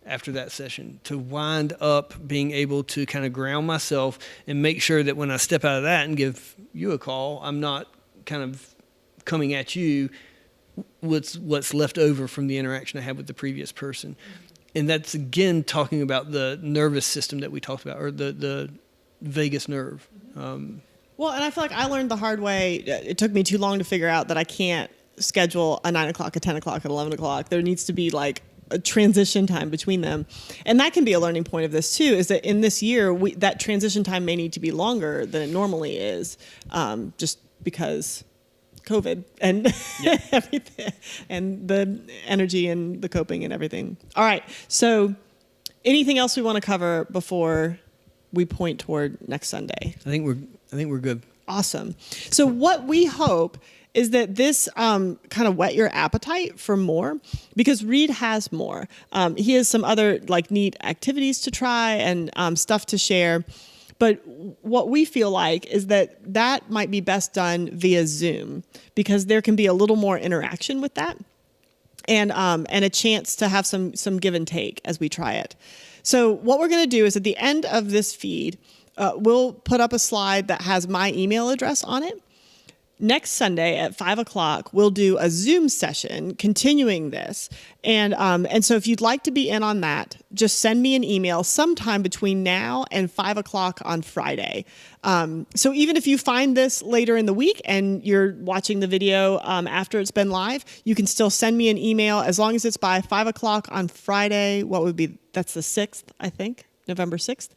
after that session, to wind up being able to kind of ground myself and make sure that when I step out of that and give you a call, I'm not kind of coming at you what's left over from the interaction I had with the previous person. And that's, again, talking about the nervous system that we talked about, or the vagus nerve. Well, and I feel like I learned the hard way. It took me too long to figure out that I can't schedule a 9 o'clock, a 10 o'clock, at 11 o'clock. There needs to be a transition time between them. And that can be a learning point of this too, is that in this year, that transition time may need to be longer than it normally is, just because COVID and everything, and the energy and the coping and everything. All right. So anything else we want to cover before we point toward next Sunday? I think we're good. Awesome. So what we hope is that this kind of whet your appetite for more, because Reid has more. He has some other neat activities to try and stuff to share. But what we feel like is that might be best done via Zoom, because there can be a little more interaction with that, and a chance to have some give and take as we try it. So what we're going to do is at the end of this feed, we'll put up a slide that has my email address on it. Next Sunday at 5 o'clock, we'll do a Zoom session continuing this. And so if you'd like to be in on that, just send me an email sometime between now and 5 o'clock on Friday. So even if you find this later in the week and you're watching the video after it's been live, you can still send me an email as long as it's by 5 o'clock on Friday. What would be, that's the 6th, I think. November 6th.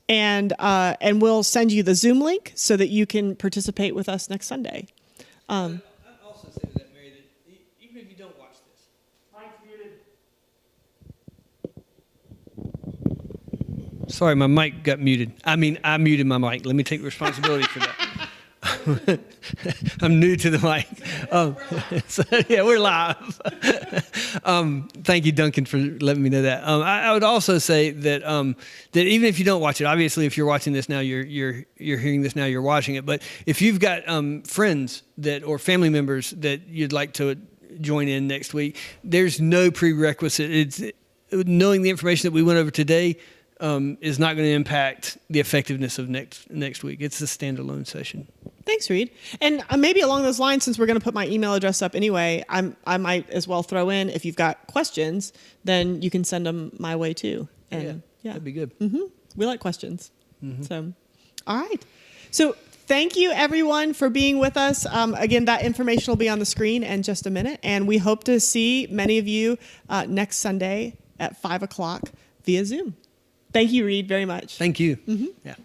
And we'll send you the Zoom link so that you can participate with us next Sunday. I'd also say to that, Mary, that even if you don't watch this. Mike's muted. Sorry, my mic got muted. I muted my mic. Let me take responsibility for that. I'm new to the mic. So, yeah, we're live. Thank you, Duncan, for letting me know that. I would also say that that even if you don't watch it, obviously, if you're watching this now, you're hearing this now, you're watching it. But if you've got friends that or family members that you'd like to join in next week, there's no prerequisite. It's knowing the information that we went over today. Is not going to impact the effectiveness of next week. It's a standalone session. Thanks, Reid. And maybe along those lines, since we're going to put my email address up anyway, I might as well throw in, if you've got questions, then you can send them my way too. And that'd be good. We like questions. So, all right. So thank you, everyone, for being with us. Again, that information will be on the screen in just a minute. And we hope to see many of you next Sunday at 5 o'clock via Zoom. Thank you, Reid, very much. Thank you. Yeah.